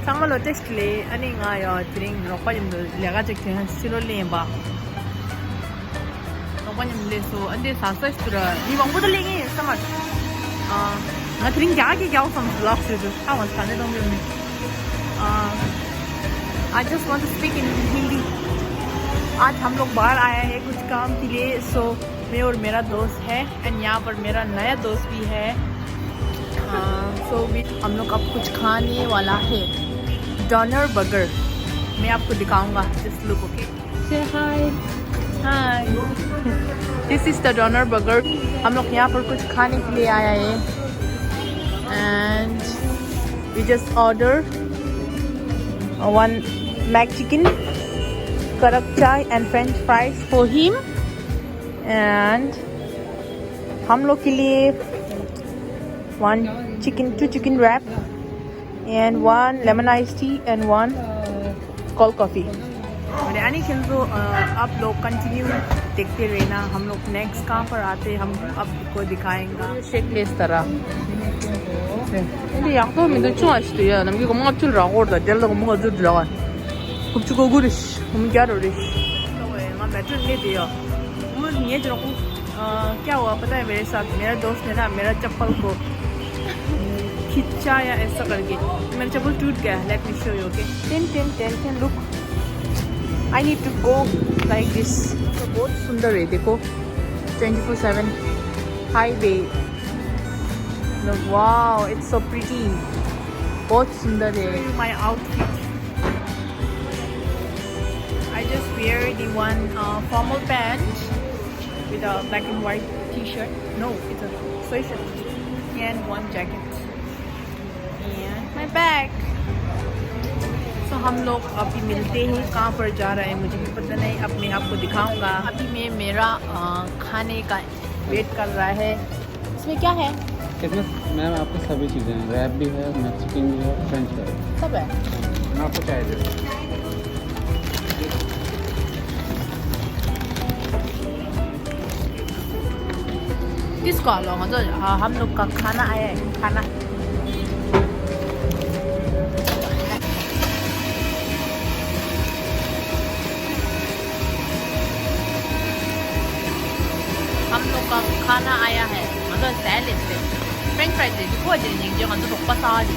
정말로 테스트리 아니가요. 드링 럭바님들 레가직 되는 시로리에 봐. 럭바님들에서 안돼 사서스트라 이왕 보들링이 정말 나 드링 야기 겨우선 블럭스도 하원 산에 동료는 I just want to speak in Hindi. आज हम लोग बाहर आए हैं कुछ काम के लिए सो मैं और मेरा दोस्त है एंड यहाँ पर मेरा नया दोस्त भी है सो हम लोग अब कुछ खाने वाला है डोनर बर्गर मैं आपको दिखाऊंगा जस्ट लुक ओके से hi this is the donor burger हम लोग यहाँ पर कुछ खाने के लिए आया है and we just order one McChicken karak chai and french fries for him and हम लोग के लिए two chicken wrap and one lemon iced tea and one cold coffee और यानी कि आप लोग कंटिन्यू देखते रहना हम लोग नेक्स्ट कहाँ पर आते हम आपको दिखाएंगे शेक ले इस तरह 근데 약도 민들 좋아하시대요 남기고 뭔가 줄라고 그러다 젤라고 뭔가 줄라고 급주고 그러시 हम क्या रो रही मैं बैठे नहीं दिया मुझे ये जो क्या हुआ पता है मेरे साथ मेरा दोस्त ने ना मेरा चप्पल को खींचा या ऐसा करके मेरा चप्पल टूट गया let me show you okay 10 look I need to go like this तो बहुत सुंदर है देखो 24/7 highway wow it's so pretty बहुत सुंदर है my outfit I just wear the one formal pants with a black and white t-shirt. No, it's a sweatshirt and one jacket and my bag. So हम लोग अभी मिलते हैं कहाँ पर जा रहे हैं मुझे भी पता नहीं अब मैं आपको दिखाऊंगा अभी मैं मेरा खाने का वेट कर रहा है इसमें क्या है मैम आपको सभी चीज़ें हैं रैप भी है मैक्सिकन भी है फ्रेंच फ्राई सब है मैं आपको चाय दे दूँ किसको आलो तो हम लोग का खाना आया है खाना हम लोग का खाना आया है मतलब सैलेड से फ्रेंच फ्राइज से दिखो जी जो हम तो पसारी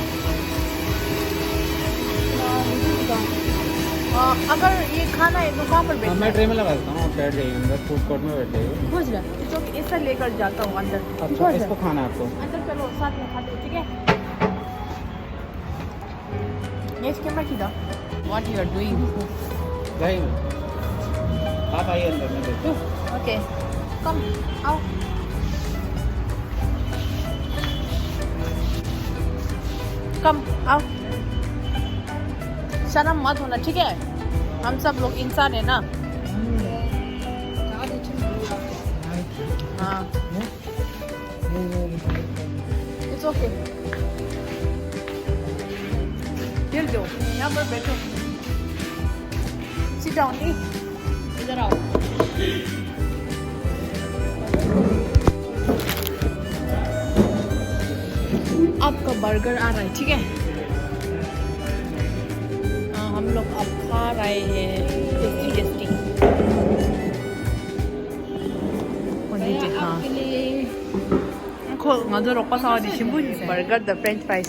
अगर ये खाना है तो कहाँ पर बैठना मैं ट्रे में लगा देता हूँ आप बैठ जाइए अंदर फूड कोर्ट में बैठ जाइए खोज रहा तो ऐसा लेकर जाता हूँ अंदर अच्छा इसको खाना है आपको अंदर चलो साथ में खाते ठीक है ये कैमरा किधर व्हाट यू आर डूइंग भाई आप आइए अंदर में देखो ओके कम आओ कम आओ शर्म मत होना ठीक है हम सब लोग इंसान है ना हाँ इट्स ओके दिल दो यहाँ पर बैठो सिट डाउन इधर आओ आपका बर्गर आ रहा है ठीक है हम लोग अब खा रहे हैं tasty burger the French fries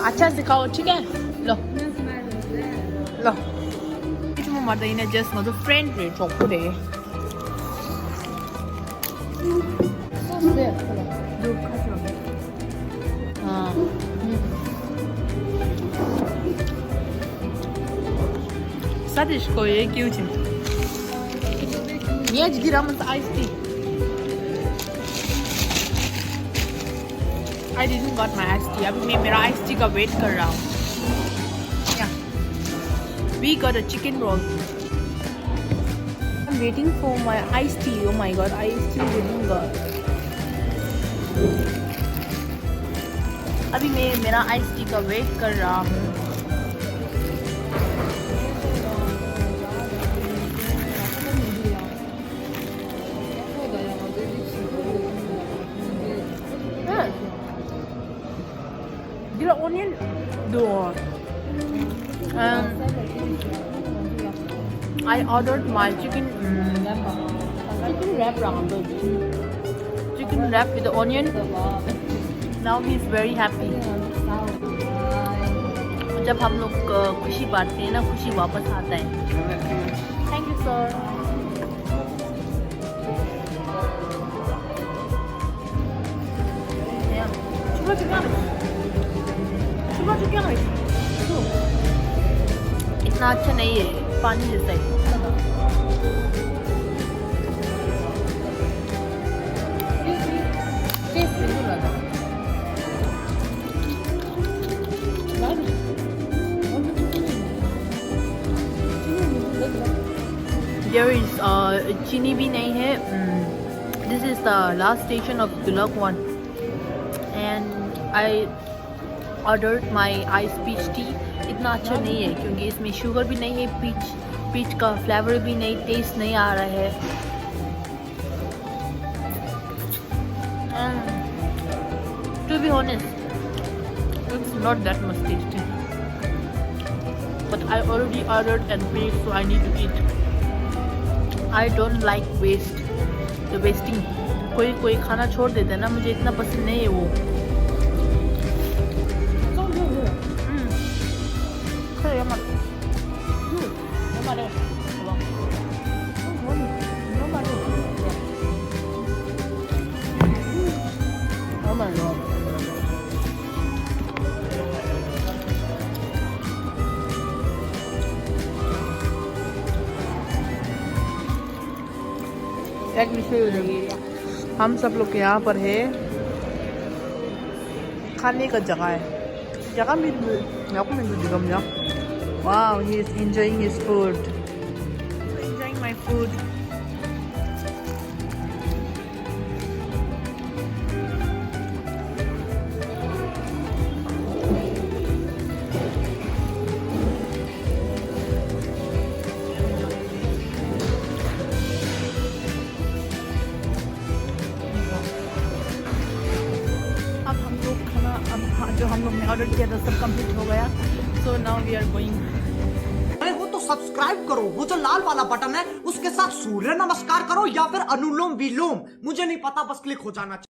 अच्छा से खाओ ठीक है लो लो 좀 맞아 이네 just 너도 friendly 좋고 돼 소스야 너 가져 Sadece koyuyor ki uçum. Niye ciddi ramaz iced tea? I didn't got my iced tea. अभी मैं मेरा iced tea का वेट कर रहा हूँ. Yeah. We got a chicken roll. I'm waiting for my iced tea. Oh my god, I still didn't got. अभी मैं मेरा iced tea का वेट कर रहा हूँ. the onion door. I ordered my chicken wrap with the onion. Now he's very happy. जब हम लोग खुशी बांटते हैं ना, खुशी वापस आता है. Thank you sir. इतना अच्छा नहीं है, पानी जैसा है. There is चीनी भी नहीं है. This is the last station of Dulakwan and I ordered my ice peach tea. इतना अच्छा नहीं है क्योंकि इसमें शुगर भी नहीं है, पीच का फ्लेवर भी नहीं, टेस्ट नहीं आ रहा है. To be honest, it's not that much tasty. But I already ordered and paid, so I need to eat. I don't like waste. The wasting. कोई खाना छोड़ देता है ना, मुझे इतना पसंद नहीं है वो. हम सब लोग यहाँ पर है, खाने का जगह है. जगह में wow, he is enjoying his food. Enjoying my food. जो हम लोग ने ऑर्डर किया था सब कंप्लीट हो गया. So now we are going. अरे वो तो सब्सक्राइब करो, वो जो लाल वाला बटन है उसके साथ सूर्य नमस्कार करो या फिर अनुलोम विलोम, मुझे नहीं पता, बस क्लिक हो जाना चाहिए.